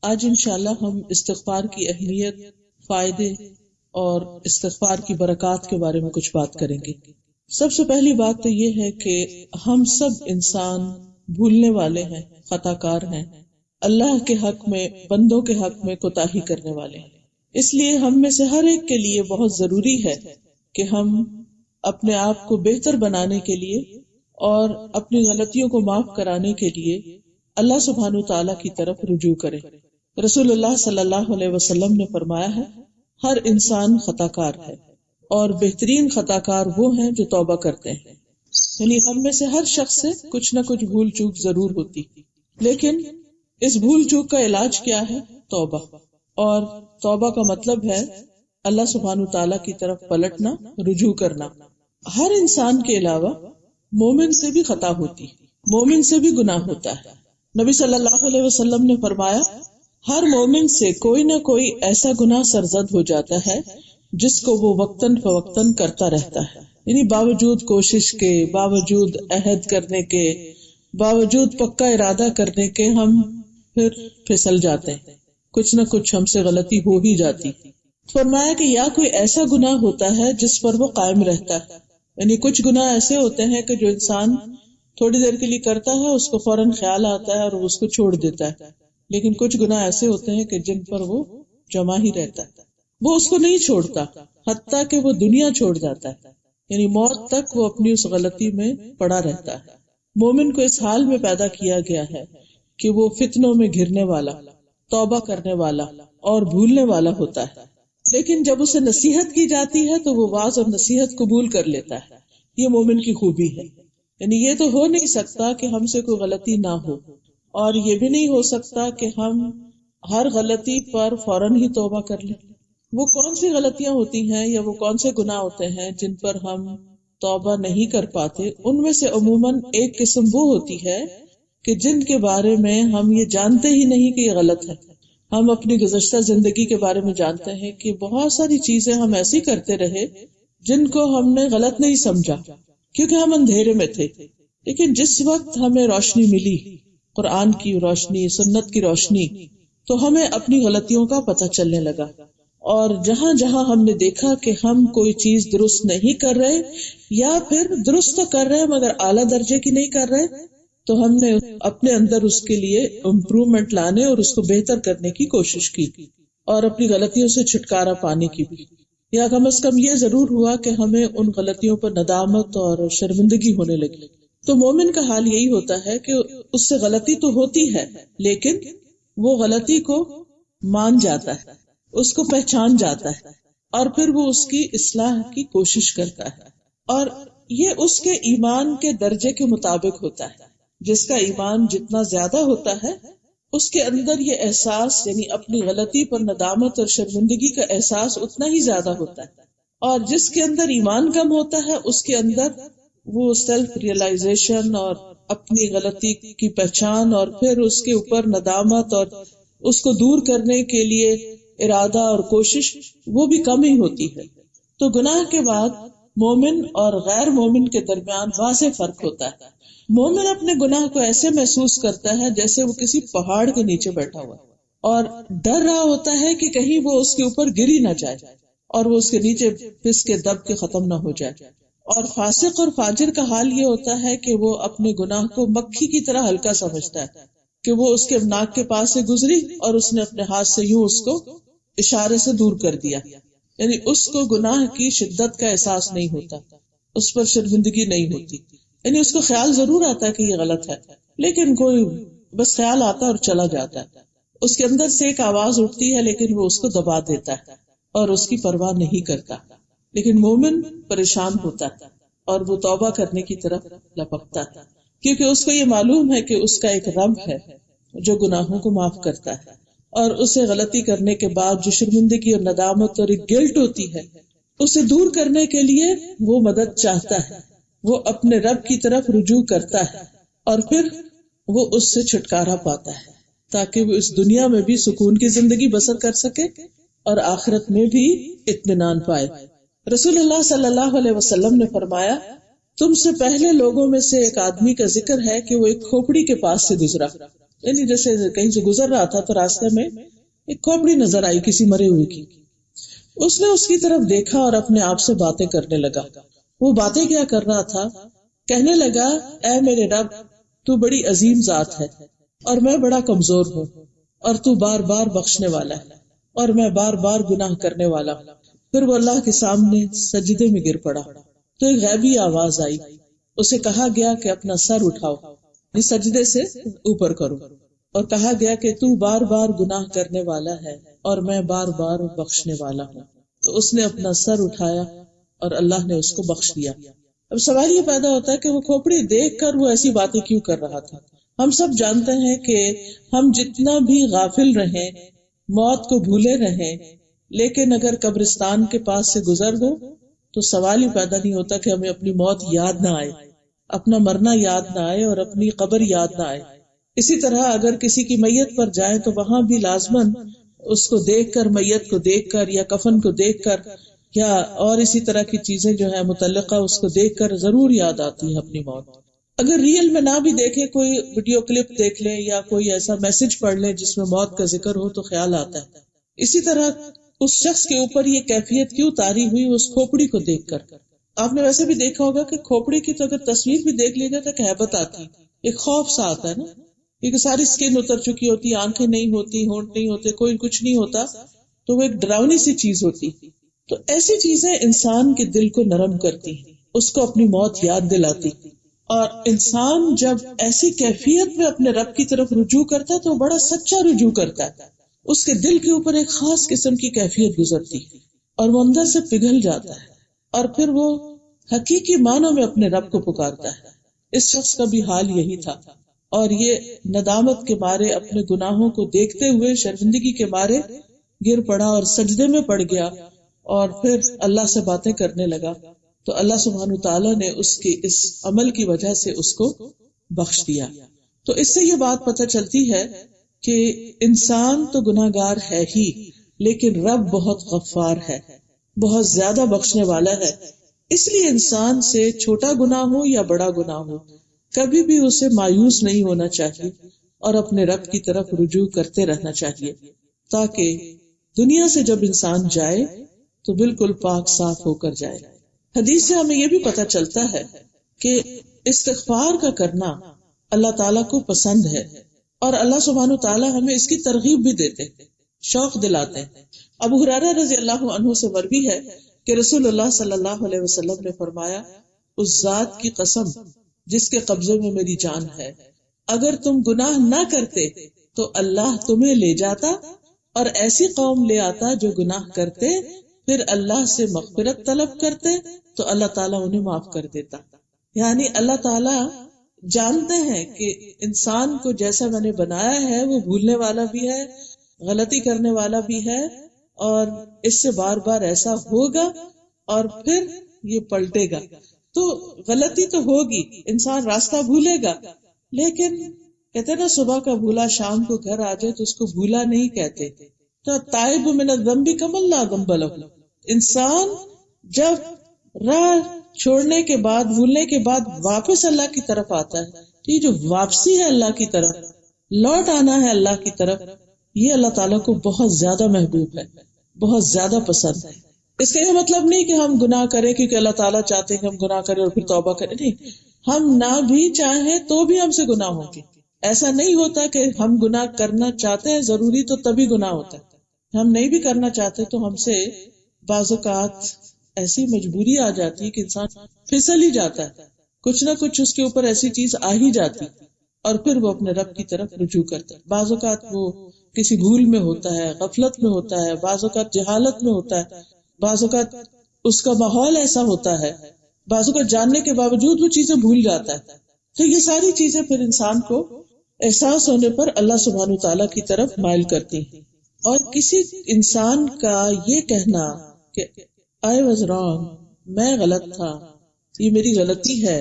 آج انشاءاللہ ہم استغفار کی اہمیت، فائدے اور استغفار کی برکات کے بارے میں کچھ بات کریں گے۔ سب سے پہلی بات تو یہ ہے کہ ہم سب انسان بھولنے والے ہیں، خطا کار ہیں، اللہ کے حق میں، بندوں کے حق میں کوتاہی کرنے والے ہیں۔ اس لیے ہم میں سے ہر ایک کے لیے بہت ضروری ہے کہ ہم اپنے آپ کو بہتر بنانے کے لیے اور اپنی غلطیوں کو معاف کرانے کے لیے اللہ سبحانہ تعالیٰ کی طرف رجوع کریں۔ رسول اللہ صلی اللہ علیہ وسلم نے فرمایا ہے، ہر انسان خطا کار ہے اور بہترین خطا کار وہ ہیں جو توبہ کرتے ہیں۔ یعنی ہم میں سے ہر شخص سے کچھ نہ کچھ بھول چوک ضرور ہوتی، لیکن اس بھول چوک کا علاج کیا ہے؟ توبہ۔ اور توبہ کا مطلب ہے اللہ سبحانہ تعالیٰ کی طرف پلٹنا، رجوع کرنا۔ ہر انسان کے علاوہ مومن سے بھی خطا ہوتی، مومن سے بھی گناہ ہوتا ہے۔ نبی صلی اللہ علیہ وسلم نے فرمایا، ہر مومن سے کوئی نہ کوئی ایسا گناہ سرزد ہو جاتا ہے جس کو وہ وقتاً فوقتاً کرتا رہتا ہے، یعنی باوجود کوشش کے، باوجود عہد کرنے کے، باوجود پکا ارادہ کرنے کے ہم پھر پھسل جاتے ہیں، کچھ نہ کچھ ہم سے غلطی ہو ہی جاتی۔ فرمایا کہ یا کوئی ایسا گناہ ہوتا ہے جس پر وہ قائم رہتا ہے، یعنی کچھ گناہ ایسے ہوتے ہیں کہ جو انسان تھوڑی دیر کے لیے کرتا ہے، اس کو فوراً خیال آتا ہے اور وہ اس کو چھوڑ دیتا ہے، لیکن کچھ گناہ ایسے ہوتے ہیں کہ جن پر وہ جمع ہی رہتا ہے، وہ اس کو نہیں چھوڑتا حتیٰ کہ وہ دنیا چھوڑ جاتا ہے، یعنی موت تک وہ اپنی اس غلطی میں پڑا رہتا ہے۔ مومن کو اس حال میں پیدا کیا گیا ہے کہ وہ فتنوں میں گھرنے والا، توبہ کرنے والا اور بھولنے والا ہوتا ہے، لیکن جب اسے نصیحت کی جاتی ہے تو وہ واعظ اور نصیحت قبول کر لیتا ہے۔ یہ مومن کی خوبی ہے، یعنی یہ تو ہو نہیں سکتا کہ ہم سے کوئی غلطی نہ ہو، اور یہ بھی نہیں ہو سکتا کہ ہم ہر غلطی پر فوراً ہی توبہ کر لیں۔ وہ کون سی غلطیاں ہوتی ہیں یا وہ کون سے گناہ ہوتے ہیں جن پر ہم توبہ نہیں کر پاتے؟ ان میں سے عموماً ایک قسم وہ ہوتی ہے کہ جن کے بارے میں ہم یہ جانتے ہی نہیں کہ یہ غلط ہے۔ ہم اپنی گزشتہ زندگی کے بارے میں جانتے ہیں کہ بہت ساری چیزیں ہم ایسی کرتے رہے جن کو ہم نے غلط نہیں سمجھا کیونکہ ہم اندھیرے میں تھے، لیکن جس وقت ہمیں روشنی ملی، قرآن کی روشنی، سنت کی روشنی، تو ہمیں اپنی غلطیوں کا پتہ چلنے لگا، اور جہاں جہاں ہم نے دیکھا کہ ہم کوئی چیز درست نہیں کر رہے یا پھر درست تو کر رہے مگر اعلیٰ درجے کی نہیں کر رہے، تو ہم نے اپنے اندر اس کے لیے امپرومنٹ لانے اور اس کو بہتر کرنے کی کوشش کی اور اپنی غلطیوں سے چھٹکارا پانے کی بھی، یا کم از کم یہ ضرور ہوا کہ ہمیں ان غلطیوں پر ندامت اور شرمندگی ہونے لگی۔ تو مومن کا حال یہی ہوتا ہے کہ اس سے غلطی تو ہوتی ہے لیکن وہ غلطی کو مان جاتا ہے، اس کو پہچان جاتا ہے اور پھر وہ اس کی اصلاح کی کوشش کرتا ہے، اور یہ اس کے ایمان کے درجے کے مطابق ہوتا ہے۔ جس کا ایمان جتنا زیادہ ہوتا ہے اس کے اندر یہ احساس، یعنی اپنی غلطی پر ندامت اور شرمندگی کا احساس اتنا ہی زیادہ ہوتا ہے، اور جس کے اندر ایمان کم ہوتا ہے اس کے اندر وہ سیلف ریئلائزیشن اور اپنی غلطی کی پہچان اور پھر اس کے اوپر ندامت اور اس کو دور کرنے کے لیے ارادہ اور کوشش وہ بھی کم ہی ہوتی ہے۔ تو گناہ کے بعد مومن اور غیر مومن کے درمیان واضح فرق ہوتا ہے۔ مومن اپنے گناہ کو ایسے محسوس کرتا ہے جیسے وہ کسی پہاڑ کے نیچے بیٹھا ہوا اور ڈر رہا ہوتا ہے کہ کہیں وہ اس کے اوپر گری نہ جائے اور وہ اس کے نیچے پس کے دب کے ختم نہ ہو جائے۔ اور فاسق اور فاجر کا حال یہ ہوتا ہے کہ وہ اپنے گناہ کو مکھی کی طرح ہلکا سمجھتا ہے کہ وہ اس کے ناک کے پاس سے گزری اور اس نے اپنے ہاتھ سے یوں اس کو اشارے سے دور کر دیا، یعنی اس کو گناہ کی شدت کا احساس نہیں ہوتا، اس پر شرمندگی نہیں ہوتی، یعنی اس کو خیال ضرور آتا ہے کہ یہ غلط ہے لیکن کوئی بس خیال آتا اور چلا جاتا ہے، اس کے اندر سے ایک آواز اٹھتی ہے لیکن وہ اس کو دبا دیتا ہے اور اس کی پرواہ نہیں کرتا۔ لیکن مومن پریشان ہوتا ہے اور وہ توبہ کرنے کی طرف لپکتا ہے کیونکہ اس کو یہ معلوم ہے کہ اس کا ایک رب ہے جو گناہوں کو معاف کرتا ہے، اور اسے غلطی کرنے کے بعد جو شرمندگی اور ندامت اور ایک گلٹ ہوتی ہے اسے دور کرنے کے لیے وہ مدد چاہتا ہے، وہ اپنے رب کی طرف رجوع کرتا ہے اور پھر وہ اس سے چھٹکارا پاتا ہے تاکہ وہ اس دنیا میں بھی سکون کی زندگی بسر کر سکے اور آخرت میں بھی اطمینان پائے۔ رسول اللہ صلی اللہ علیہ وسلم نے فرمایا، تم سے پہلے لوگوں میں سے ایک آدمی کا ذکر ہے کہ وہ ایک کھوپڑی کے پاس سے گزرا یعنی جیسے کہیں سے گزر رہا تھا تو راستے میں ایک کھوپڑی نظر آئی کسی مرے ہوئے کی. اس نے اس کی طرف دیکھا اور اپنے آپ سے باتیں کرنے لگا. وہ باتیں کیا کر رہا تھا؟ کہنے لگا اے میرے رب تو بڑی عظیم ذات ہے اور میں بڑا کمزور ہوں، اور تو بار بار بخشنے والا ہے اور میں بار بار گناہ کرنے والا ہوں. پھر وہ اللہ کے سامنے سجدے میں گر پڑا تو ایک غیبی آواز آئی. اسے کہا گیا کہ اپنا سر اٹھاؤ، یہ سجدے سے اوپر کرو، اور کہا گیا کہ تو بار بار گناہ کرنے والا ہے اور میں بار بار بخشنے والا ہوں. تو اس نے اپنا سر اٹھایا اور اللہ نے اس کو بخش دیا. اب سوال یہ پیدا ہوتا ہے کہ وہ کھوپڑی دیکھ کر وہ ایسی باتیں کیوں کر رہا تھا؟ ہم سب جانتے ہیں کہ ہم جتنا بھی غافل رہیں، موت کو بھولے رہیں، لیکن اگر قبرستان کے پاس سے گزر گو تو سوال ہی پیدا نہیں ہوتا کہ ہمیں اپنی موت یاد نہ آئے، اپنا مرنا یاد نہ آئے اور اپنی قبر یاد نہ آئے. اسی طرح اگر کسی کی میت پر جائیں تو وہاں بھی لازماً اس کو دیکھ کر، میت کو دیکھ کر یا کفن کو دیکھ کر یا اور اسی طرح کی چیزیں جو ہے متعلقہ اس کو دیکھ کر ضرور یاد آتی ہے اپنی موت. اگر ریئل میں نہ بھی دیکھے، کوئی ویڈیو کلپ دیکھ لیں یا کوئی ایسا میسج پڑھ لیں جس میں موت کا ذکر ہو تو خیال آتا ہے. اسی طرح اس شخص کے اوپر یہ کیفیت کیوں طاری ہوئی اس کھوپڑی کو دیکھ کر؟ آپ نے ویسے بھی دیکھا ہوگا کہ کھوپڑی کی تو اگر تصویر بھی دیکھ لی جائے تو ہیبت آتی، ایک خوف سا آتا ہے نا، کیونکہ ساری سکن اتر چکی ہوتی، آنکھیں نہیں ہوتی، ہونٹ نہیں ہوتے، کوئی کچھ نہیں ہوتا، تو وہ ایک ڈراؤنی سی چیز ہوتی. تو ایسی چیزیں انسان کے دل کو نرم کرتی، اس کو اپنی موت یاد دلاتی. اور انسان جب ایسی کیفیت میں اپنے رب کی طرف رجوع کرتا ہے تو وہ بڑا سچا رجوع کرتا ہے. اس کے دل کے اوپر ایک خاص قسم کی کیفیت گزرتی اور وہ اندر سے پگھل جاتا ہے، اور پھر وہ حقیقی معنوں میں اپنے رب کو پکارتا ہے. اس شخص کا بھی حال یہی تھا، اور یہ ندامت کے مارے اپنے گناہوں کو دیکھتے ہوئے شرمندگی کے مارے گر پڑا اور سجدے میں پڑ گیا اور پھر اللہ سے باتیں کرنے لگا. تو اللہ سبحانہ تعالیٰ نے اس کے اس عمل کی وجہ سے اس کو بخش دیا. تو اس سے یہ بات پتہ چلتی ہے کہ انسان تو گناہگار ہے ہی، لیکن رب بہت غفار ہے، بہت زیادہ بخشنے والا ہے. اس لیے انسان سے چھوٹا گناہ ہو یا بڑا گناہ ہو، کبھی بھی اسے مایوس نہیں ہونا چاہیے اور اپنے رب کی طرف رجوع کرتے رہنا چاہیے، تاکہ دنیا سے جب انسان جائے تو بالکل پاک صاف ہو کر جائے. حدیث سے ہمیں یہ بھی پتہ چلتا ہے کہ استغفار کا کرنا اللہ تعالیٰ کو پسند ہے، اور اللہ سبحانہ تعالیٰ ہمیں اس کی ترغیب بھی دیتے، شوق دلاتے ہیں. ابو ہریرہ رضی اللہ عنہ سے مروی ہے کہ رسول اللہ صلی اللہ علیہ وسلم نے فرمایا، اس ذات کی قسم جس کے قبضے میں میری جان ہے، اگر تم گناہ نہ کرتے تو اللہ تمہیں لے جاتا اور ایسی قوم لے آتا جو گناہ کرتے، پھر اللہ سے مغفرت طلب کرتے تو اللہ تعالیٰ انہیں معاف کر دیتا. یعنی اللہ تعالیٰ جانتے ہیں کہ انسان کو جیسا میں نے بنایا ہے وہ بھولنے والا بھی ہے، غلطی کرنے والا بھی ہے، اور اس سے بار بار ایسا ہوگا اور پھر یہ پلٹے گا. تو غلطی تو ہوگی، انسان راستہ بھولے گا، لیکن کہتے نا صبح کا بھولا شام کو گھر آ جائے تو اس کو بھولا نہیں کہتے. تو تائب من الذنب کمن لا ذنب لہ، انسان جب راہ چھوڑنے کے بعد، بھولنے کے بعد واپس اللہ کی طرف آتا ہے تو یہ جو واپسی ہے اللہ کی طرف، لوٹ آنا ہے اللہ کی طرف، یہ اللہ تعالیٰ کو بہت زیادہ محبوب ہے، بہت زیادہ پسند ہے. اس کا یہ مطلب نہیں کہ ہم گناہ کریں کیونکہ اللہ تعالیٰ چاہتے ہیں کہ ہم گناہ کریں اور پھر توبہ کریں، نہیں، ہم نہ بھی چاہیں تو بھی ہم سے گناہ ہوں گے. ایسا نہیں ہوتا کہ ہم گناہ کرنا چاہتے ہیں ضروری تو تبھی گناہ ہوتا ہے، ہم نہیں بھی کرنا چاہتے تو ہم سے بعض اوقات ایسی مجبوری آ جاتی ہے کہ انسان پھسل ہی جاتا ہے، کچھ نہ کچھ اس کے اوپر ایسی چیز آ ہی جاتی اور پھر وہ اپنے رب کی طرف رجوع کرتا ہے. بعض اوقات وہ کسی بھول میں ہوتا ہے، غفلت میں ہوتا ہے، بعض اوقات جہالت میں ہوتا ہے، بعض اوقات اس کا ماحول ایسا ہوتا ہے، بعض اوقات جاننے کے باوجود وہ چیزیں بھول جاتا ہے. تو یہ ساری چیزیں پھر انسان کو احساس ہونے پر اللہ سبحانہ تعالیٰ کی طرف مائل کرتی ہیں. اور کسی انسان کا یہ کہنا کہ I was wrong، میں غلط تھا، یہ میری غلطی ہے،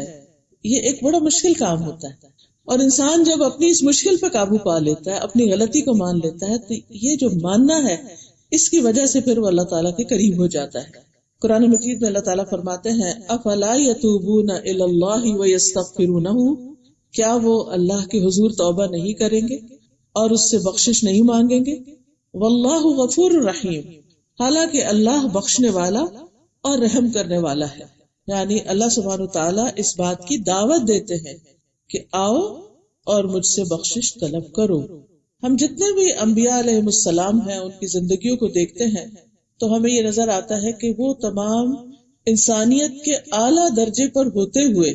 یہ ایک بڑا مشکل کام ہوتا ہے. اور انسان جب اپنی اس مشکل پہ قابو پا لیتا ہے، اپنی غلطی کو مان لیتا ہے، تو یہ جو ماننا ہے اس کی وجہ سے پھر وہ اللہ تعالیٰ کے قریب ہو جاتا ہے. قرآن مجید میں اللہ تعالیٰ فرماتے ہیں، افلا یتوبون الی اللہ ویستغفرونہ، کیا وہ اللہ کے حضور توبہ نہیں کریں گے اور اس سے بخشش نہیں مانگیں گے؟ واللہ غفور رحیم، حالانکہ اللہ بخشنے والا اور رحم کرنے والا ہے. یعنی اللہ سبحانہ وتعالیٰ اس بات کی دعوت دیتے ہیں کہ آؤ اور مجھ سے بخشش طلب کرو. ہم جتنے بھی انبیاء علیہ السلام ہیں ان کی زندگیوں کو دیکھتے ہیں تو ہمیں یہ نظر آتا ہے کہ وہ تمام انسانیت کے اعلیٰ درجے پر ہوتے ہوئے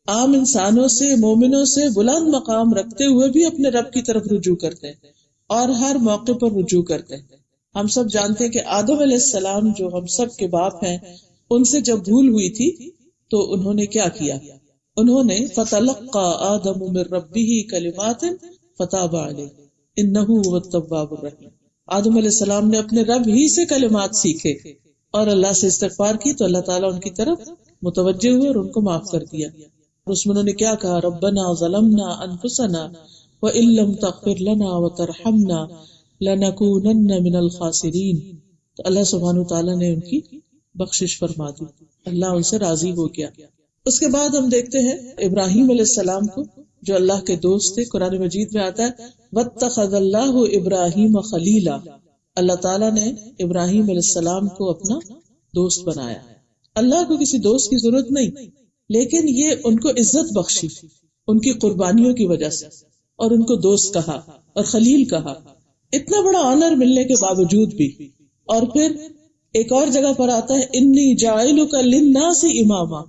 عام انسانوں سے، مومنوں سے بلند مقام رکھتے ہوئے بھی اپنے رب کی طرف رجوع کرتے ہیں اور ہر موقع پر رجوع کرتے ہیں. ہم سب جانتے ہیں کہ آدم علیہ السلام جو ہم سب کے باپ ہیں، ان سے جب بھول ہوئی تھی تو انہوں نے کیا کیا؟ انہوں نے فَتَلَقَّى آدَمُ مِن رَبِّهِ كَلِمَاتٍ فَتَابَ عَلَيْهِ إِنَّهُ هُوَ التَّوَّابُ الرَّحِيمُ. آدم علیہ السلام نے اپنے رب ہی سے کلمات سیکھے اور اللہ سے استغفار کی تو اللہ تعالیٰ ان کی طرف متوجہ ہوئے اور ان کو معاف کر دیا. اور اس میں انہوں نے کیا کہا؟ ربنا ظلمنا انفسنا وان لم تغفر لنا وترحمنا لنکونن من الخاسرین. تو اللہ سبحانہ تعالیٰ نے ان کی بخشش فرما دی، اللہ ان سے راضی ہو گیا. اس کے بعد ہم دیکھتے ہیں ابراہیم علیہ السلام کو جو اللہ کے دوست تھے. قرآن مجید میں آتا ہے واتخذ اللہ ابراہیم خلیلا، اللہ تعالیٰ نے ابراہیم علیہ السلام کو اپنا دوست بنایا. اللہ کو کسی دوست کی ضرورت نہیں، لیکن یہ ان کو عزت بخشی ان کی قربانیوں کی وجہ سے اور ان کو دوست کہا اور خلیل کہا. اتنا بڑا آنر ملنے کے باوجود بھی. اور پھر ایک اور جگہ پر آتا ہے انی جاعلک للناس اماما،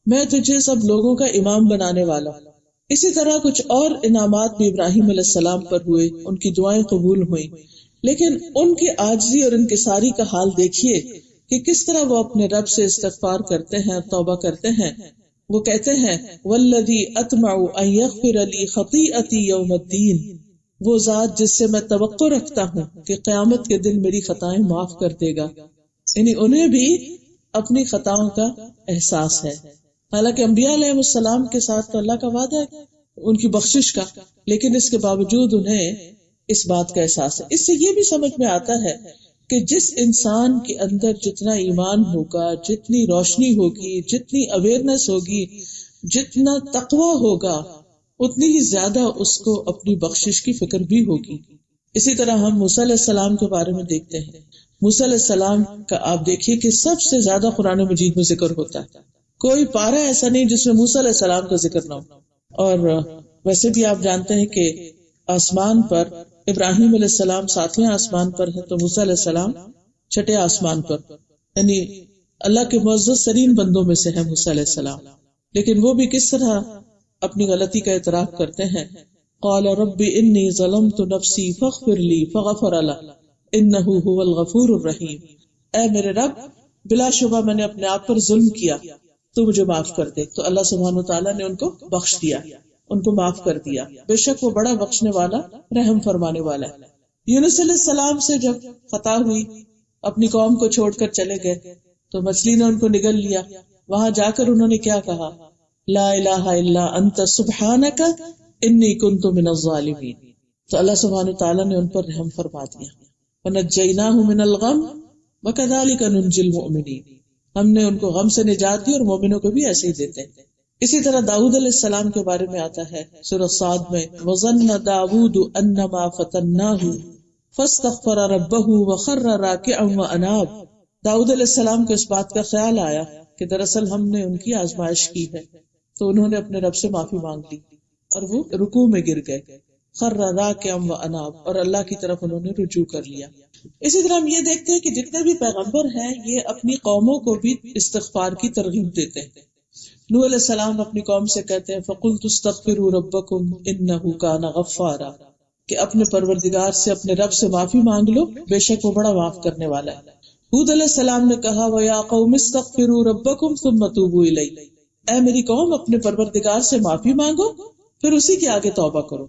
میں تجھے سب لوگوں کا امام بنانے والا. اسی طرح کچھ اور انعامات بھی ابراہیم علیہ السلام پر ہوئے، ان کی دعائیں قبول ہوئیں. لیکن ان کی عاجزی اور انکساری کا حال دیکھیے کہ کس طرح وہ اپنے رب سے استغفار کرتے ہیں، توبہ کرتے ہیں. وہ کہتے ہیں والذی اطمع ان یغفر لی خطیئتی یوم الدین، وہ ذات جس سے میں توقع رکھتا ہوں کہ قیامت کے دن میری خطائیں معاف کر دے گا. یعنی انہیں بھی اپنی خطاؤں کا احساس ہے. حالانکہ انبیاء علیہ السلام کے ساتھ تو اللہ کا وعدہ ہے ان کی بخشش کا، لیکن اس کے باوجود انہیں اس بات کا احساس ہے. اس سے یہ بھی سمجھ میں آتا ہے کہ جس انسان کے اندر جتنا ایمان ہوگا، جتنی روشنی ہوگی، جتنی اویئرنس ہوگی، جتنا تقویٰ ہوگا، اتنی ہی زیادہ اس کو اپنی بخشش کی فکر بھی ہوگی. اسی طرح ہم موسیٰ علیہ السلام کے بارے میں دیکھتے ہیں. موسیٰ علیہ السلام کا آپ دیکھیے کہ سب سے زیادہ قرآن مجید میں ذکر ہوتا ہے. کوئی پارہ ایسا نہیں جس میں موسیٰ علیہ السلام کا ذکر نہ ہو. اور ویسے بھی آپ جانتے ہیں کہ آسمان پر ابراہیم علیہ السلام ساتویں آسمان پر ہے تو موسیٰ علیہ السلام چھٹے آسمان پر، یعنی اللہ کے معزز ترین بندوں میں سے ہے موسیٰ علیہ السلام. لیکن وہ بھی کس طرح اپنی غلطی کا اعتراف کرتے ہیں. قال رب انی ظلمت نفسی فاغفر لی فغفر له انہ هو الغفور الرحیم. اے میرے رب، بلا شبہ میں نے اپنے آپ پر ظلم کیا، تو مجھے معاف کر دے. تو اللہ سبحانہ وتعالیٰ نے ان کو بخش دیا، ان کو معاف کر دیا. بے شک وہ بڑا بخشنے والا، رحم فرمانے والا ہے. یونس علیہ السلام سے جب خطا ہوئی، اپنی قوم کو چھوڑ کر چلے گئے تو مچھلی نے ان کو نگل لیا. وہاں جا کر انہوں نے کیا کہا؟ لا الہ الا انت سبحانک انی کنت من الظالمین. تو اللہ سبحانہ وتعالیٰ نے ان پر رحم فرما دیا. ونجیناہ من الغم وکذالک ننجی المؤمنین. ہم نے ان کو غم سے نجات دی اور مومنوں کو بھی ایسے ہی دیتے ہیں. اسی طرح داؤد علیہ السلام کے بارے میں آتا ہے سورۃ صاد میں وَظَنَّ دَاوُودُ أَنَّمَا فَتَنَّاهُ فَاسْتَغْفَرَ رَبَّهُ وَخَرَّ رَاكِعًا وَأَنَابَ. داؤد علیہ السلام کو اس بات کا خیال آیا کہ دراصل ہم نے ان کی آزمائش کی ہے، تو انہوں نے اپنے رب سے معافی مانگ لی اور وہ رکوع میں گر گئے. خَرَّ رَاكِعًا وَأَنَابَ، اور اللہ کی طرف انہوں نے رجوع کر لیا. اسی طرح ہم یہ دیکھتے ہیں کہ جتنے بھی پیغمبر ہیں یہ اپنی قوموں کو بھی استغفار کی ترغیب دیتے ہیں. نوح علیہ السلام اپنی قوم سے کہتے ہیں فَقُلْتُ اسْتَغْفِرُوا رَبَّكُمْ إِنَّهُ كَانَ غَفَّارًا، کہ اپنے پروردگار سے، اپنے رب سے معافی مانگ لو، بے شک وہ بڑا معاف کرنے والا ہے. ہود علیہ السلام نے کہا وَيَا قَوْمِ اسْتَغْفِرُوا رَبَّكُمْ ثُمَّ تُوبُوا إِلَيْهِ، اے میری قوم اپنے پروردگار سے معافی مانگو پھر اسی کے آگے توبہ کرو.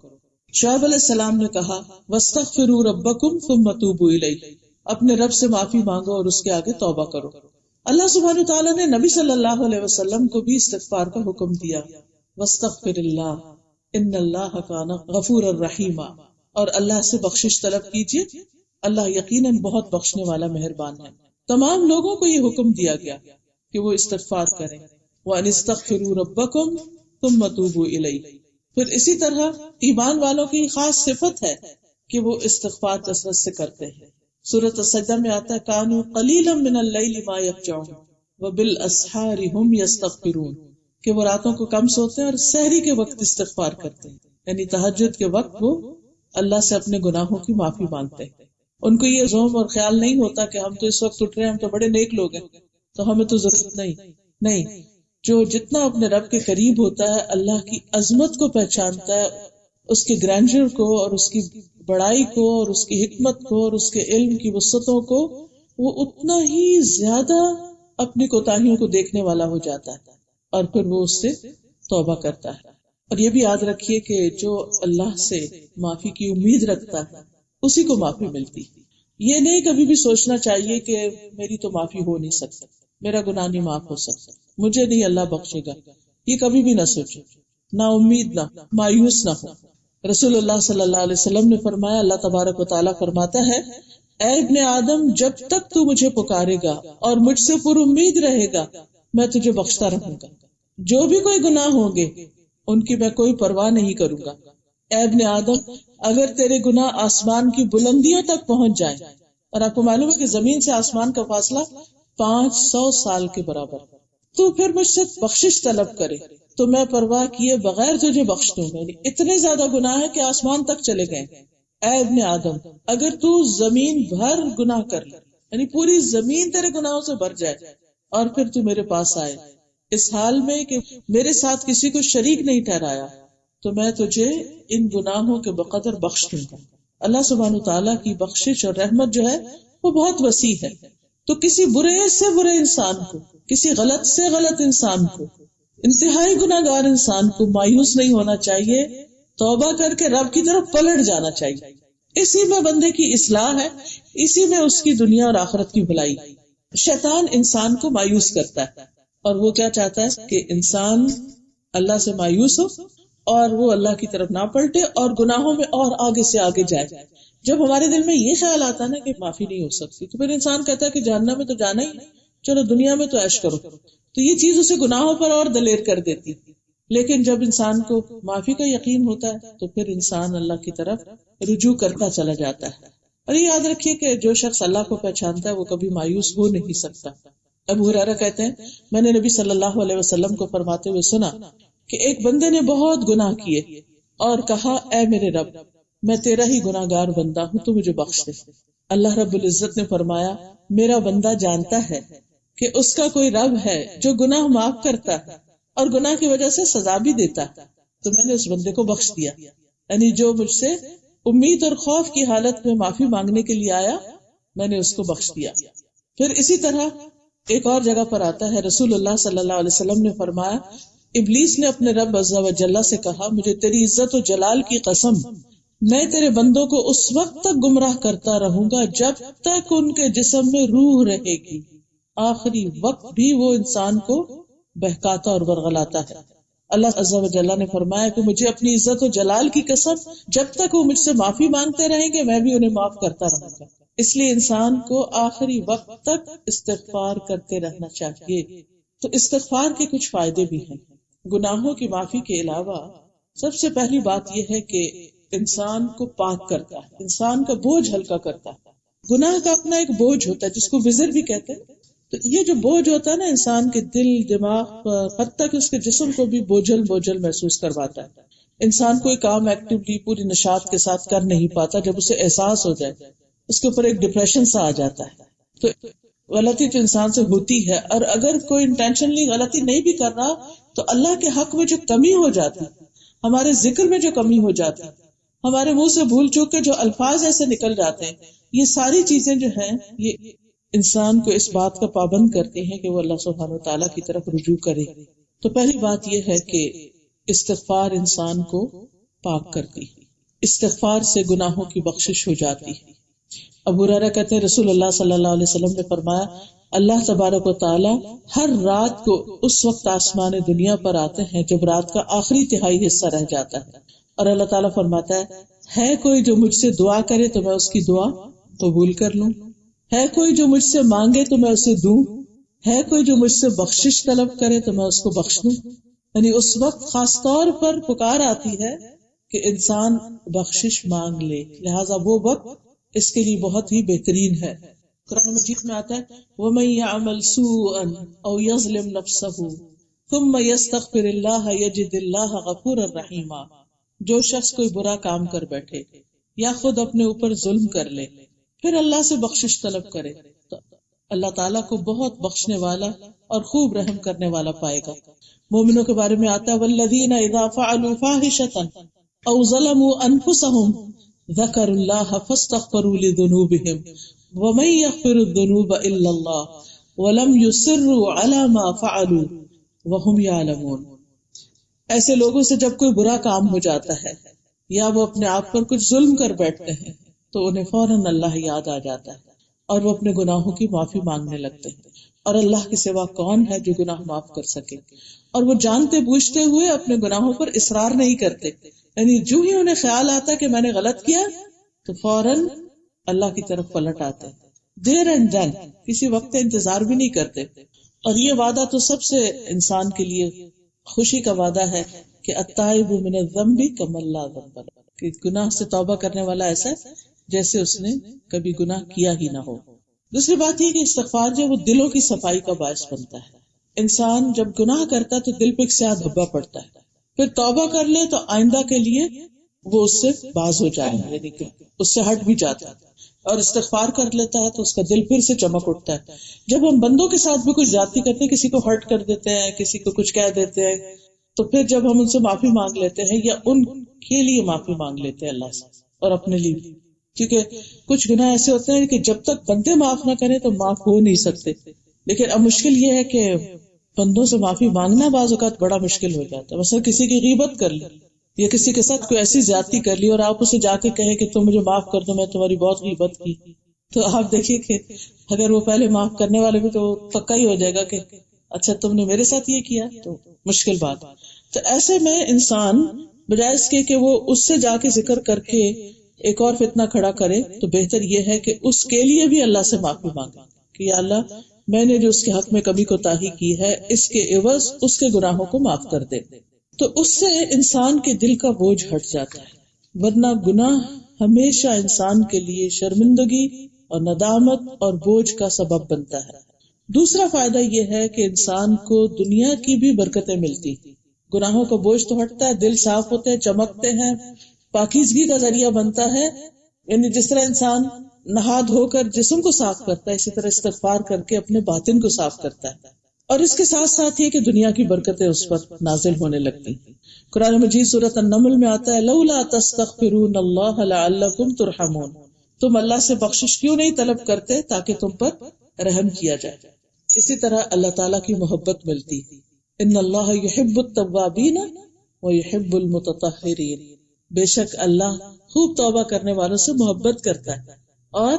شعیب علیہ السلام نے کہا وَاسْتَغْفِرُوا رَبَّكُمْ ثُمَّ تُوبُوا إِلَيْهِ، اپنے رب سے معافی مانگو اور اس کے آگے توبہ کرو. اللہ سبحانہ تعالیٰ نے نبی صلی اللہ علیہ وسلم کو بھی استغفار کا حکم دیا. وَاسْتَغْفِرِ اللَّهَ إِنَّ اللَّهَ كَانَ غَفُورًا رَحِيمًا، اور اللہ سے بخشش طلب کیجیے، اللہ یقیناً بہت بخشنے والا مہربان ہے. تمام لوگوں کو یہ حکم دیا گیا کہ وہ استغفار کریں. وَأَنِ اسْتَغْفِرُوا رَبَّكُمْ ثُمَّ تُوبُوا إِلَيْهِ، پھر اسی طرح ایمان والوں کی خاص صفت ہے کہ وہ استغفار کثرت سے کرتے ہیں. سورۃ السجدہ میں آتا ہے کانوا قلیلا من اللیل ما یہجعون وبالاسحار هم یستغفرون، کہ وہ راتوں کو کم سوتے ہیں اور سحری کے وقت استغفار کرتے ہیں، یعنی تہجد کے وقت وہ اللہ سے اپنے گناہوں کی معافی مانگتے ہیں. ان کو یہ ذوق اور خیال نہیں ہوتا کہ ہم تو اس وقت اٹھ رہے ہیں، ہم تو بڑے نیک لوگ ہیں تو ہمیں تو ضرورت نہیں. جو جتنا اپنے رب کے قریب ہوتا ہے، اللہ کی عظمت کو پہچانتا ہے، اس کے گرینڈر کو اور اس کی بڑائی کو اور اس کی حکمت کو اور اس کے علم کی وسعتوں کو، وہ اتنا ہی زیادہ اپنی کوتاہیوں کو دیکھنے والا ہو جاتا ہے اور پھر وہ اس سے توبہ کرتا ہے. اور یہ بھی یاد رکھیے کہ جو اللہ سے معافی کی امید رکھتا ہے اسی کو معافی ملتی. یہ نہیں کبھی بھی سوچنا چاہیے کہ میری تو معافی ہو نہیں سکتی، میرا گناہ نہیں معاف ہو سکتا، مجھے نہیں اللہ بخشے گا. یہ کبھی بھی نہ سوچے، نا امید نہ مایوس نہ ہو. رسول اللہ صلی اللہ علیہ وسلم نے فرمایا، اللہ تبارک و تعالیٰ فرماتا ہے، اے ابن آدم، جب تک تو مجھے پکارے گا اور مجھ سے پر امید رہے گا میں تجھے بخشتا رہوں گا. جو بھی کوئی گناہ ہوں گے ان کی میں کوئی پرواہ نہیں کروں گا. اے ابن آدم، اگر تیرے گناہ آسمان کی بلندیوں تک پہنچ جائیں، اور آپ کو معلوم ہے کہ زمین سے آسمان کا فاصلہ 500 سال کے برابر، تو پھر مجھ سے بخشش طلب کرے تو میں پرواہ کیے بغیر تجھے بخش دوں گا. اتنے زیادہ گناہ ہے کہ آسمان تک چلے گئے. اے ابن آدم، اگر تو زمین بھر گناہ کر لے، یعنی پوری زمین تیرے گناہوں سے بھر جائے، اور پھر تو میرے پاس آئے اس حال میں کہ میرے ساتھ کسی کو شریک نہیں ٹھہرایا، تو میں تجھے ان گناہوں کے بقدر بخش دوں گا. اللہ سبحانہ تعالیٰ کی بخشش اور رحمت جو ہے وہ بہت وسیع ہے. تو کسی برے سے برے انسان کو، کسی غلط سے غلط انسان کو، انتہائی گناہ گار انسان کو مایوس نہیں ہونا چاہیے، توبہ کر کے رب کی طرف پلٹ جانا چاہیے. اسی میں بندے کی اصلاح ہے، اسی میں اس کی دنیا اور آخرت کی بھلائی. شیطان انسان کو مایوس کرتا ہے اور وہ کیا چاہتا ہے کہ انسان اللہ سے مایوس ہو اور وہ اللہ کی طرف نہ پلٹے اور گناہوں میں اور آگے سے آگے جائے. جب ہمارے دل میں یہ خیال آتا ہے نا کہ معافی نہیں ہو سکتی، تو پھر انسان کہتا ہے کہ جہنم میں تو جانا ہی، چلو دنیا میں تو عیش کرو. تو یہ چیز اسے گناہوں پر اور دلیر کر دیتی. لیکن جب انسان کو معافی کا یقین ہوتا ہے تو پھر انسان اللہ کی طرف رجوع کرتا چلا جاتا ہے. اور یہ یاد رکھیے کہ جو شخص اللہ کو پہچانتا ہے وہ کبھی مایوس ہو نہیں سکتا. ابو ہریرہ کہتے ہیں، میں نے نبی صلی اللہ علیہ وسلم کو فرماتے ہوئے سنا کہ ایک بندے نے بہت گناہ کیے اور کہا، اے میرے رب، میں تیرا ہی گناہ گار بندہ ہوں، تو مجھے بخش دے. اللہ رب العزت نے فرمایا، میرا بندہ جانتا ہے کہ اس کا کوئی رب ہے جو گناہ معاف کرتا ہے اور گناہ کی وجہ سے سزا بھی دیتا ہے، تو میں نے اس بندے کو بخش دیا. یعنی جو مجھ سے امید اور خوف کی حالت میں معافی مانگنے کے لیے آیا، میں نے اس کو بخش دیا. پھر اسی طرح ایک اور جگہ پر آتا ہے، رسول اللہ صلی اللہ علیہ وسلم نے فرمایا، ابلیس نے اپنے رب عز و جل سے کہا، مجھے تیری عزت و جلال کی قسم، میں تیرے بندوں کو اس وقت تک گمراہ کرتا رہوں گا جب تک ان کے جسم میں روح رہے گی. آخری وقت بھی وہ انسان کو بہکاتا اور ورغلاتا ہے. اللہ عز و جل نے فرمایا کہ مجھے اپنی عزت و جلال کی قسم، جب تک وہ مجھ سے معافی مانگتے رہیں گے میں بھی انہیں معاف کرتا رہوں گا. اس لیے انسان کو آخری وقت تک استغفار کرتے رہنا چاہیے. تو استغفار کے کچھ فائدے بھی ہیں. گناہوں کی معافی کے علاوہ سب سے پہلی بات یہ ہے کہ انسان کو پاک کرتا ہے، انسان کا بوجھ ہلکا کرتا ہے. گناہ کا اپنا ایک بوجھ ہوتا ہے جس کو وزر بھی کہتے ہیں. تو یہ جو بوجھ ہوتا ہے نا انسان کے دل، دماغ، حتیٰ کہ اس کے جسم کو بھی بوجھل محسوس کرواتا ہے. انسان کوئی کام ایکٹیولی پوری نشاط کے ساتھ کر نہیں پاتا. جب اسے احساس ہو جائے اس کے اوپر ایک ڈپریشن سا آ جاتا ہے. تو غلطی تو انسان سے ہوتی ہے، اور اگر کوئی انٹینشنلی غلطی نہیں بھی کر رہا تو اللہ کے حق میں جو کمی ہو جاتی، ہمارے ذکر میں جو کمی ہو جاتی، ہمارے منہ سے بھول چوک کے جو الفاظ ایسے نکل جاتے ہیں، یہ ساری چیزیں جو ہیں یہ انسان کو اس بات کا پابند کرتی ہیں کہ وہ اللہ سبحانہ و تعالیٰ کی طرف رجوع کرے. تو پہلی بات یہ ہے کہ استغفار انسان کو پاک کرتی ہے، استغفار سے گناہوں کی بخشش ہو جاتی ہے. ابو ہریرہ کہتے ہیں رسول اللہ صلی اللہ علیہ وسلم نے فرمایا، اللہ تبارک و تعالی ہر رات کو اس وقت آسمان دنیا پر آتے ہیں جب رات کا آخری تہائی حصہ رہ جاتا ہے، اور اللہ تعالیٰ فرماتا ہے کوئی جو مجھ سے دعا کرے تو میں اس کی دعا قبول کر لوں، ہے کوئی جو مجھ سے مانگے تو میں اسے دوں، ہے کوئی جو مجھ سے بخشش طلب کرے تو میں اس کو بخش دوں. یعنی اس وقت خاص طور پر پکار آتی ہے کہ انسان بخشش مانگ لے، لہذا وہ وقت اس کے لیے بہت ہی بہترین ہے۔ قرآن مجید میں آتا ہے وَمَن يَعْمَلْ سُوءًا أَوْ يَظْلِمْ نَفْسَهُ ثُمَّ يَسْتَغْفِرِ اللَّهَ يَجِدِ اللَّهَ غَفُورًا رَحِيمًا، جو شخص کوئی برا کام کر بیٹھے یا خود اپنے اوپر ظلم کر لے پھر اللہ سے بخشش طلب کرے تو اللہ تعالیٰ کو بہت بخشنے والا اور خوب رحم کرنے والا پائے گا۔ مومنوں کے بارے میں آتا ہے وَالَّذِينَ إِذَا فَعَلُوا فَاحِشَةً أَوْ ظَلَمُوا أَنفُسَهُمْ ذَكَرُوا اللَّهَ فَاسْتَغْفَرُوا لِذُنُوبِهِمْ وَمَن يَغْفِرُ الذُّنُوبَ إِلَّا اللَّهُ وَلَمْ يُصِرُّوا عَلَى مَا فَعَلُوا وَهُمْ يَعْلَمُونَ۔ ایسے لوگوں سے جب کوئی برا کام ہو جاتا ہے یا وہ اپنے آپ پر کچھ ظلم کر بیٹھتے ہیں تو انہیں فوراً اللہ یاد آ جاتا ہے اور وہ اپنے گناہوں کی معافی مانگنے لگتے ہیں، اور اللہ کے سوا کون ہے جو گناہ معاف کر سکے، اور وہ جانتے بوجھتے ہوئے اپنے گناہوں پر اصرار نہیں کرتے، یعنی جو ہی انہیں خیال آتا کہ میں نے غلط کیا تو فوراً اللہ کی طرف پلٹ آتے ہیں، دیر اینڈ ڈن، کسی وقت انتظار بھی نہیں کرتے۔ اور یہ وعدہ تو سب سے انسان کے لیے خوشی کا وعدہ ہے کہ التائب من الذنب کمن لا ذنب لہ، کہ گناہ سے توبہ کرنے والا ایسا ہے جیسے اس نے کبھی گناہ کیا ہی نہ ہو۔ دوسری بات یہ کہ استغفار جو وہ دلوں کی صفائی کا باعث بنتا ہے۔ انسان جب گناہ کرتا ہے تو دل پہ ایک سیاہ دھبا پڑتا ہے، پھر توبہ کر لے تو آئندہ کے لیے وہ اس سے باز ہو جائے، یعنی کہ اس سے ہٹ بھی جاتا ہے، اور استغفار کر لیتا ہے تو اس کا دل پھر سے چمک اٹھتا ہے۔ جب ہم بندوں کے ساتھ بھی کچھ زیادتی کرتے ہیں، کسی کو ہرٹ کر دیتے ہیں، کسی کو کچھ کہہ دیتے ہیں، تو پھر جب ہم ان سے معافی مانگ لیتے ہیں یا ان کے لیے معافی مانگ لیتے ہیں اللہ سے اور اپنے لیے بھی، کیونکہ کچھ گناہ ایسے ہوتے ہیں کہ جب تک بندے معاف نہ کریں تو معاف ہو نہیں سکتے، لیکن اب مشکل یہ ہے کہ بندوں سے معافی مانگنا بعض اوقات بڑا مشکل ہو جاتا ہے۔ مثلا کسی کی غیبت کر لی یا کسی کے ساتھ کوئی ایسی زیادتی کر لی اور آپ اسے جا کے کہیں کہ تم مجھے معاف کر دو، میں تمہاری بہت غیبت کی، تو آپ دیکھیے کہ اگر وہ پہلے معاف کرنے والے بھی تو پکا ہی ہو جائے گا کہ اچھا تم نے میرے ساتھ یہ کیا، تو مشکل بات۔ تو ایسے میں انسان بجائے اس کے کہ وہ اس سے جا کے ذکر کر کے ایک اور فتنہ کھڑا کرے، تو بہتر یہ ہے کہ اس کے لیے بھی اللہ سے معافی مانگے کہ یا اللہ میں نے جو اس کے حق میں کبھی کوتاہی کی ہے اس کے عوض اس کے گناہوں کو معاف کر دے، تو اس سے انسان کے دل کا بوجھ ہٹ جاتا ہے، ورنہ گناہ ہمیشہ انسان کے لیے شرمندگی اور ندامت اور بوجھ کا سبب بنتا ہے۔ دوسرا فائدہ یہ ہے کہ انسان کو دنیا کی بھی برکتیں ملتی، گناہوں کا بوجھ تو ہٹتا ہے، دل صاف ہوتے ہیں، چمکتے ہیں، پاکیزگی کا ذریعہ بنتا ہے، یعنی جس طرح انسان نہا دھو کر جسم کو صاف کرتا ہے اسی طرح استغفار کر کے اپنے باطن کو صاف کرتا ہے، اور اس کے ساتھ ساتھ یہ کہ دنیا کی برکتیں اس پر نازل ہونے لگتی۔ قرآن مجید سورۃ النمل میں آتا ہے لولا تستغفرون اللہ لعلکم ترحمون، تم اللہ سے بخشش کیوں نہیں طلب کرتے تاکہ تم پر رحم کیا جائے۔ اسی طرح اللہ تعالیٰ کی محبت ملتی، ان اللہ یحب التوابین ویحب المتطہرین، بے شک اللہ خوب توبہ کرنے والوں سے محبت کرتا ہے اور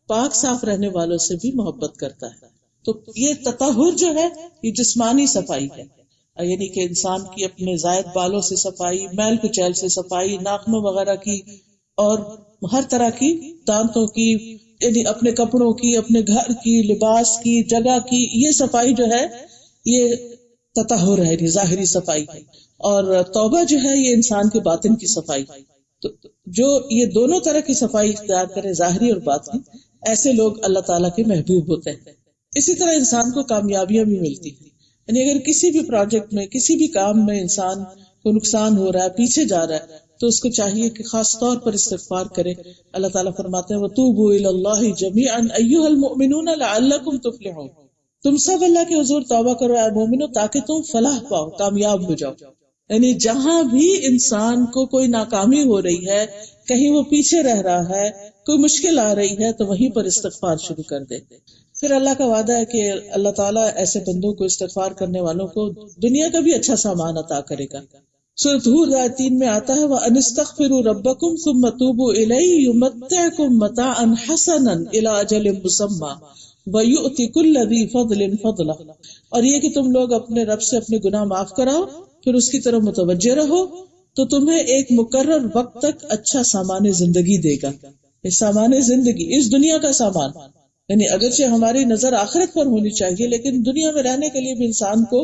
پاک صاف رہنے والوں سے بھی محبت کرتا ہے۔ تو یہ تطہر جو ہے یہ جسمانی صفائی ہے، یعنی کہ انسان کی اپنے زائد بالوں سے صفائی، میل کچیل سے صفائی، ناخنوں وغیرہ کی، اور ہر طرح کی، دانتوں کی، یعنی اپنے کپڑوں کی، اپنے گھر کی، لباس کی، جگہ کی، یہ صفائی جو ہے یہ تطہر ہے، یعنی ظاہری صفائی ہے، اور توبہ جو ہے یہ انسان کے باطن کی صفائی۔ تو جو یہ دونوں طرح کی صفائی اختیار کرے، ظاہری اور باطنی، ایسے لوگ اللہ تعالیٰ کے محبوب ہوتے ہیں۔ اسی طرح انسان کو کامیابیاں بھی ملتی ہیں، یعنی اگر کسی بھی پروجیکٹ میں، کسی بھی کام میں انسان کو نقصان ہو رہا ہے، پیچھے جا رہا ہے، تو اس کو چاہیے کہ خاص طور پر استغفار کرے۔ اللہ تعالیٰ فرماتے ہیں وَتُوبُوا إِلَى اللَّهِ جَمِيعًا أَيُّهَا الْمُؤْمِنُونَ لَعَلَّكُمْ تُفْلِحُونَ، تم سب اللہ کے حضور توبہ کرو اے مومنو تاکہ تم فلاح پاؤ، کامیاب ہو جاؤ۔ یعنی جہاں بھی انسان کو کوئی ناکامی ہو رہی ہے، کہیں وہ پیچھے رہ رہا ہے، کوئی مشکل آ رہی ہے، تو وہیں پر استغفار شروع کر دے۔ پھر اللہ کا وعدہ ہے کہ اللہ تعالیٰ ایسے بندوں کو، استغفار کرنے والوں کو دنیا کا بھی اچھا سامان عطا کرے گا۔ سورۃ ہود آیت 3 میں آتا ہے وَأَنِ اسْتَغْفِرُوا رَبَّكُمْ ثُمَّ تُوبُوا إِلَيْهِ يُمَتِّعْكُمْ مَتَاعًا حَسَنًا إِلَىٰ أَجَلٍ مُّسَمًّى وَيُؤْتِ كُلَّ ذِي فَضْلٍ فَضْلَهُ، اور یہ کہ تم لوگ اپنے رب سے اپنے گناہ معاف کراؤ، پھر اس کی طرف متوجہ رہو تو تمہیں ایک مقرر وقت تک اچھا سامان زندگی دے گا۔ اس سامان زندگی، اس دنیا کا سامان، یعنی اگرچہ ہماری نظر آخرت پر ہونی چاہیے، لیکن دنیا میں رہنے کے لیے بھی انسان کو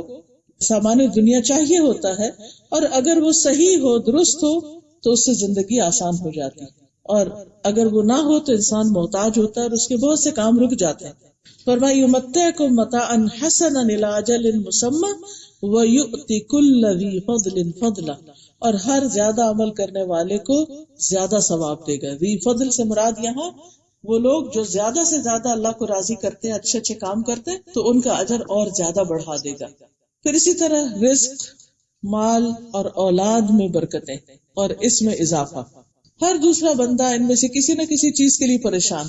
سامان دنیا چاہیے ہوتا ہے، اور اگر وہ صحیح ہو، درست ہو، تو اس سے زندگی آسان ہو جاتی، اور اگر وہ نہ ہو تو انسان محتاج ہوتا ہے اور اس کے بہت سے کام رک جاتے ہیں۔ فرمایا یمتعکم متاعا حسنا الی اجل مسمی ویؤتی کل ذی فضل فضلا، اور ہر زیادہ عمل کرنے والے کو زیادہ ثواب دے گا۔ ذی فضل سے مراد یہاں وہ لوگ جو زیادہ سے زیادہ اللہ کو راضی کرتے ہیں، اچھے اچھے کام کرتے ہیں، تو ان کا اجر اور زیادہ بڑھا دے گا۔ پھر اسی طرح رزق، مال اور اولاد میں برکتیں اور اس میں اضافہ۔ ہر دوسرا بندہ ان میں سے کسی نہ کسی چیز کے لیے پریشان،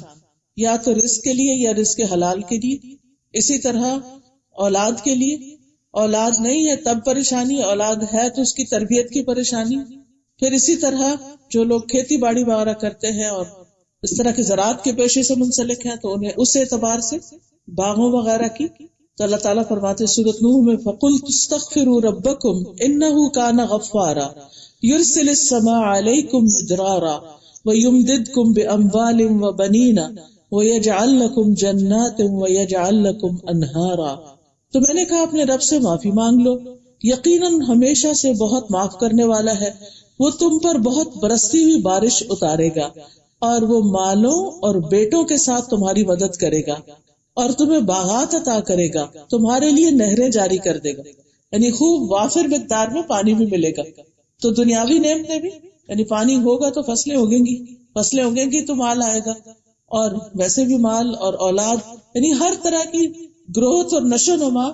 یا تو رزق کے لیے یا رزق حلال کے لیے، اسی طرح اولاد کے لیے، اولاد نہیں ہے تب پریشانی، اولاد ہے تو اس کی تربیت کی پریشانی۔ پھر اسی طرح جو لوگ کھیتی باڑی وغیرہ کرتے ہیں اور اس طرح کے زراعت کے پیشے سے منسلک ہیں تو انہیں اس اعتبار سے باغوں وغیرہ کی۔ تو اللہ تعالیٰ فرماتے سورۃ نوح میں فَقُلْتُ اسْتَغْفِرُوا رَبَّكُمْ إِنَّهُ كَانَ غَفَّارًا يُرْسِلِ السَّمَاءَ عَلَيْكُمْ مِدْرَارًا وَيُمْدِدْكُمْ بِأَمْوَالٍ وَبَنِينَ وَيَجْعَلْ لَكُمْ جَنَّاتٍ وَيَجْعَلْ لَكُمْ أَنْهَارًا۔ تو میں نے کہا اپنے رب سے معافی مانگ لو، یقیناً ہمیشہ سے بہت معاف کرنے والا ہے، وہ تم پر بہت برستی ہوئی بارش اتارے گا، اور وہ مالوں اور بیٹوں کے ساتھ تمہاری مدد کرے گا، اور تمہیں باغات عطا کرے گا، تمہارے لیے نہریں جاری کر دے گا، یعنی خوب وافر مقدار میں پانی بھی ملے گا۔ تو دنیاوی نعمتیں بھی، یعنی پانی ہوگا تو فصلیں اگیں گی تو مال آئے گا، اور ویسے بھی مال اور اولاد، یعنی ہر طرح کی گروتھ اور نشو نما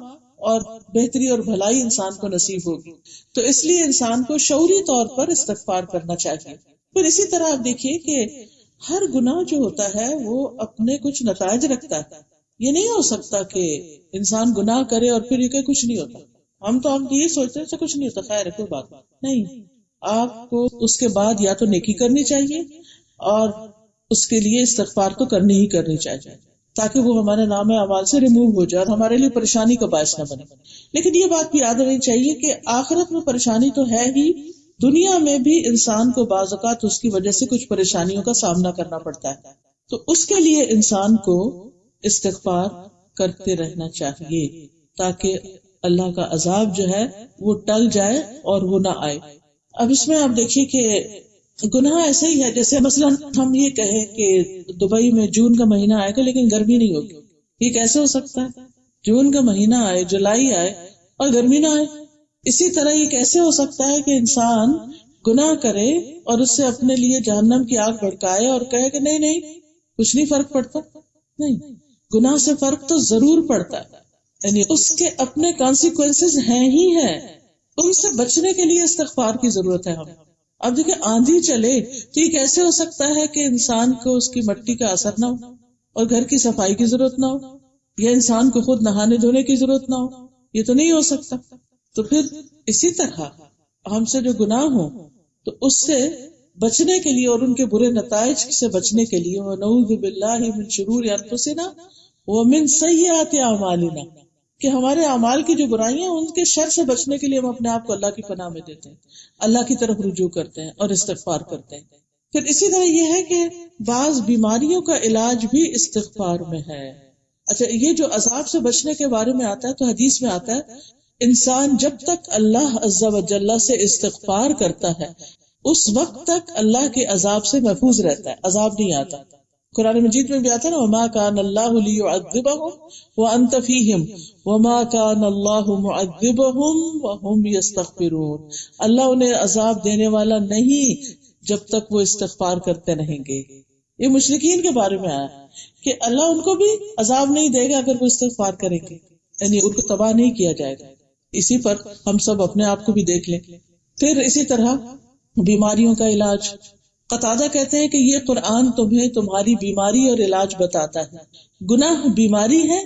اور بہتری اور بھلائی انسان کو نصیب ہوگی۔ تو اس لیے انسان کو شعوری طور پر استغفار کرنا چاہیے۔ پھر اسی طرح آپ دیکھیے کہ ہر گناہ جو ہوتا ہے وہ اپنے کچھ نتائج رکھتا ہے۔ یہ نہیں ہو سکتا کہ انسان گناہ کرے اور پھر یہ کہ کچھ نہیں ہوتا۔ ہم یہ سوچتے ہیں کچھ نہیں ہوتا، خیر ہے کوئی بات نہیں۔ آپ کو اس کے بعد یا تو نیکی کرنی چاہیے اور اس کے لیے استغفار تو کرنی ہی کرنی چاہیے، تاکہ وہ ہمارے نام اعمال سے ریموو ہو جائے اور ہمارے لیے پریشانی کا باعث نہ بنے۔ لیکن یہ بات بھی یاد رہنی چاہیے کہ آخرت میں پریشانی تو ہے ہی، دنیا میں بھی انسان کو بعض اوقات اس کی وجہ سے کچھ پریشانیوں کا سامنا کرنا پڑتا ہے، تو اس کے لیے انسان کو استغفار کرتے رہنا چاہیے تاکہ اللہ کا عذاب جو ہے وہ ٹل جائے اور وہ نہ آئے۔ اب اس میں آپ دیکھیے کہ گناہ ایسا ہی ہے جیسے مثلا ہم یہ کہیں کہ دبئی میں جون کا مہینہ آئے گا لیکن گرمی نہیں ہوگی، یہ کیسے ہو سکتا ہے؟ جون کا مہینہ آئے، جولائی آئے اور گرمی نہ آئے۔ اسی طرح یہ کیسے ہو سکتا ہے کہ انسان گناہ کرے اور اس سے اپنے لیے جہنم کی آگ بھڑکائے اور کہے کہ نہیں کچھ نہیں فرق پڑتا؟ نہیں، گناہ سے فرق تو ضرور پڑتا ہے، یعنی اس کے اپنے کانسیکوینسز ہیں ہی ہیں، ان سے بچنے کے لیے استغفار کی ضرورت ہے۔ ہم اب دیکھیں آندھی چلے تو یہ کیسے ہو سکتا ہے کہ انسان کو اس کی مٹی کا اثر نہ ہو اور گھر کی صفائی کی ضرورت نہ ہو یا انسان کو خود نہانے دھونے کی ضرورت نہ ہو؟ یہ تو نہیں ہو سکتا۔ تو پھر اسی طرح ہم سے جو گناہ ہوں تو اس سے بچنے کے لیے اور ان کے برے نتائج سے بچنے کے لیے وَنَعُوذُ بِاللَّهِ مِن شُرُورِ أَنفُسِنَا وَمِن سَيِّئَاتِ أَعْمَالِنَا، کہ ہمارے اعمال کی جو برائیاں ان کے شر سے بچنے کے لیے ہم اپنے آپ کو اللہ کی پناہ میں دیتے ہیں، اللہ کی طرف رجوع کرتے ہیں اور استغفار کرتے ہیں۔ پھر اسی طرح یہ ہے کہ بعض بیماریوں کا علاج بھی استغفار میں ہے۔ اچھا، یہ جو عذاب سے بچنے کے بارے میں آتا ہے تو حدیث میں آتا ہے انسان جب تک اللہ عز و جل سے استغفار کرتا ہے اس وقت تک اللہ کے عذاب سے محفوظ رہتا ہے، عذاب نہیں آتا۔ قرآن مجید میں بھی آتا ہے نا وَمَا كَانَ اللَّهُ لِيُعَذِّبَهُمْ وَأَنْتَ فِيهِمْ وَمَا كَانَ اللَّهُ مُعَذِّبَهُمْ وَهُمْ يَسْتَغْفِرُونَ، اللہ انہیں عذاب دینے والا نہیں جب تک وہ استغفار کرتے رہیں گے۔ یہ مشرکین کے بارے میں آیا کہ اللہ ان کو بھی عذاب نہیں دے گا اگر وہ استغفار کریں گے، یعنی ان کو تباہ نہیں کیا جائے گا۔ اسی پر ہم سب اپنے آپ کو بھی دیکھ لیں۔ پھر اسی طرح بیماریوں کا علاج، قتادہ کہتے ہیں کہ یہ قرآن تمہیں تمہاری بیماری اور علاج بتاتا ہے۔ گناہ بیماری ہے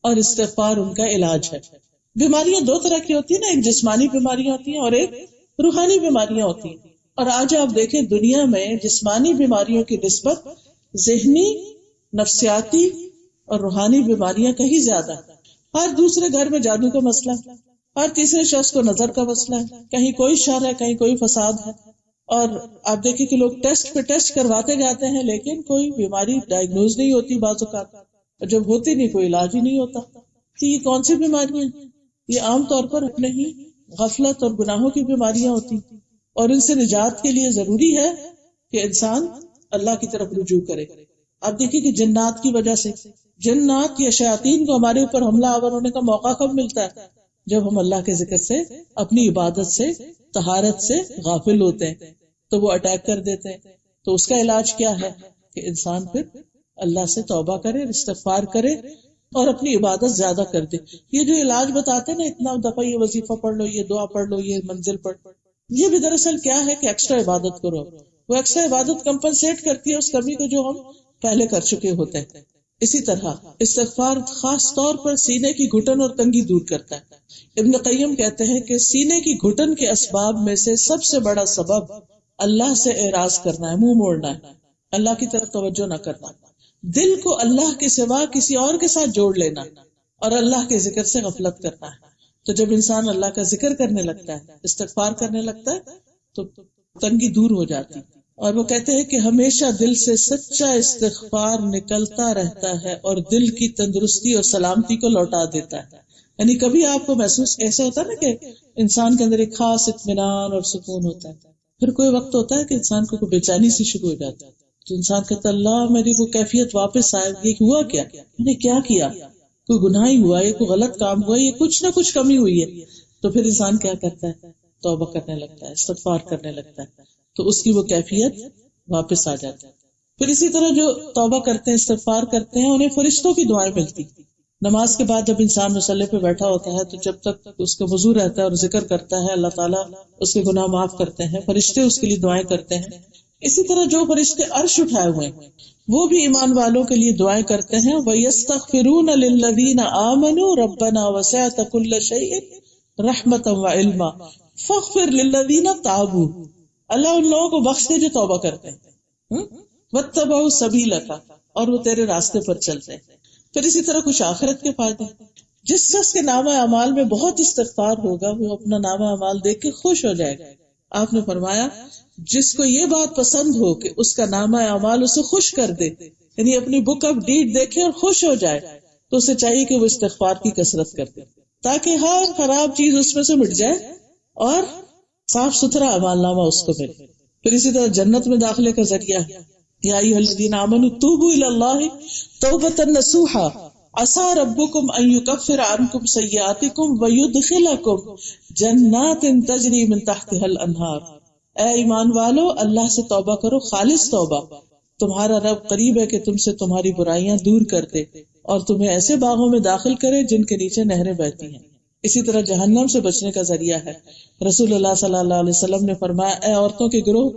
اور استغفار ان کا علاج ہے۔ بیماریاں دو طرح کی ہوتی ہیں نا، ایک جسمانی بیماریاں ہوتی ہیں اور ایک روحانی بیماریاں ہوتی ہیں، اور آج آپ دیکھیں دنیا میں جسمانی بیماریوں کی نسبت ذہنی، نفسیاتی اور روحانی بیماریاں کہیں زیادہ ہیں۔ ہر دوسرے گھر میں جادو کا مسئلہ ہے، ہر تیسرے شخص کو نظر کا مسئلہ ہے، کہیں کوئی شر ہے کہیں کوئی فساد ہے، اور آپ دیکھیں کہ لوگ ٹیسٹ پہ ٹیسٹ کرواتے جاتے ہیں لیکن کوئی بیماری ڈائگنوز نہیں ہوتی بعض اوقات، اور جب ہوتی نہیں کوئی علاج ہی نہیں ہوتا۔ تو یہ کون سی بیماریاں ہیں؟ یہ عام طور پر اپنے ہی غفلت اور گناہوں کی بیماریاں ہوتی، اور ان سے نجات کے لیے ضروری ہے کہ انسان اللہ کی طرف رجوع کرے. آپ دیکھیے کہ جنات کی وجہ سے، جنات یا شیاطین کو ہمارے اوپر حملہ آور ہونے کا موقع کب ملتا ہے؟ جب ہم اللہ کے ذکر سے، اپنی عبادت سے، طہارت سے غافل ہوتے ہیں تو وہ اٹیک کر دیتے ہیں. تو اس کا علاج کیا ہے کہ انسان پھر اللہ سے توبہ کرے، استغفار کرے اور اپنی عبادت زیادہ کر دے. یہ جو علاج بتاتے ہیں نا، اتنا دفعہ یہ وظیفہ پڑھ لو، یہ دعا پڑھ لو، یہ منزل پڑھ، یہ بھی دراصل کیا ہے کہ ایکسٹرا عبادت کرو. وہ ایکسٹرا عبادت کمپنسیٹ کرتی ہے اس کمی کو جو ہم پہلے کر چکے ہوتے ہیں. اسی طرح استغفار خاص طور پر سینے کی گھٹن اور تنگی دور کرتا ہے. ابن قیم کہتے ہیں کہ سینے کی گھٹن کے اسباب میں سے سب سے بڑا سبب اللہ سے اعراض کرنا ہے، منہ موڑنا ہے، اللہ کی طرف توجہ نہ کرنا، دل کو اللہ کے سوا کسی اور کے ساتھ جوڑ لینا اور اللہ کے ذکر سے غفلت کرنا ہے. تو جب انسان اللہ کا ذکر کرنے لگتا ہے، استغفار کرنے لگتا ہے تو تنگی دور ہو جاتی. اور وہ کہتے ہیں کہ ہمیشہ دل سے سچا استغفار نکلتا رہتا ہے اور دل کی تندرستی اور سلامتی کو لوٹا دیتا ہے. یعنی کبھی آپ کو محسوس ایسا ہوتا ہے نا کہ انسان کے اندر ایک خاص اطمینان اور سکون ہوتا ہے، پھر کوئی وقت ہوتا ہے کہ انسان کو بے چینی سی شروع ہو جاتی ہے، تو انسان کہتا ہے اللہ میری وہ کیفیت واپس آئے. یہ ہوا کیا، میں نے کیا کیا؟ کوئی گناہ ہی ہوا، یہ کوئی غلط کام ہوا، یہ کچھ نہ کچھ کمی ہوئی ہے. تو پھر انسان کیا کرتا ہے؟ توبہ کرنے لگتا ہے، استغفار کرنے لگتا ہے، تو اس کی وہ کیفیت واپس آ جاتی ہے. پھر اسی طرح جو توبہ کرتے ہیں، استغفار کرتے ہیں، انہیں فرشتوں کی دعائیں ملتی. نماز کے بعد جب انسان مصلی پہ بیٹھا ہوتا ہے تو جب تک اس کا وضو رہتا ہے اور ذکر کرتا ہے، اللہ تعالیٰ اس کے گناہ معاف کرتے ہیں، فرشتے اس کے لیے دعائیں کرتے ہیں. اسی طرح جو فرشتے عرش اٹھائے ہوئے ہیں وہ بھی ایمان والوں کے لیے دعائیں کرتے ہیں. وَيَسْتَغْفِرُونَ لِلَّذِينَ آمَنُوا رَبَّنَا وَسِعْتَ كُلَّ شَيْءٍ رَحْمَةً وَعِلْمًا فَاغْفِرْ لِلَّذِينَ تَابُوا. اللہ ان لوگوں کو بخش دے جو توبہ کرتے ہیں. وَاتَّبَعُوا سَبِيلَكَ، اور وہ تیرے راستے پر چلتے ہیں. پھر اسی طرح کچھ آخرت کے فائدے. جس شخص کے نامہ اعمال میں بہت استغفار ہوگا وہ اپنا نامہ اعمال دیکھ کے خوش ہو جائے گا. آپ نے فرمایا جس کو یہ بات پسند ہو کہ اس کا نامہ اعمال اسے خوش کر دے، یعنی اپنی بک آف ڈیڈ دیکھے اور خوش ہو جائے، تو اسے چاہیے کہ وہ استغفار کی کثرت کر دے تاکہ ہر خراب چیز اس میں سے مٹ جائے اور صاف ستھرا اعمال نامہ اس کو ملے. پھر اسی طرح جنت میں داخلے کا ذریعہ ہے. یا ایھا الذین آمنوا توبوا الی اللہ توبۃ نصوحا عسیٰ ربکم ان یکفر عنکم سیئاتکم ویدخلکم جنات تجری من تحتها الانہار. اے ایمان والو، اللہ سے توبہ کرو، خالص توبہ. تمہارا رب قریب ہے کہ تم سے تمہاری برائیاں دور کر دے اور تمہیں ایسے باغوں میں داخل کرے جن کے نیچے نہریں بہتی ہیں. اسی طرح جہنم سے بچنے کا ذریعہ ہے. رسول اللہ صلی اللہ علیہ وسلم نے فرمایا، اے عورتوں کے گروہ،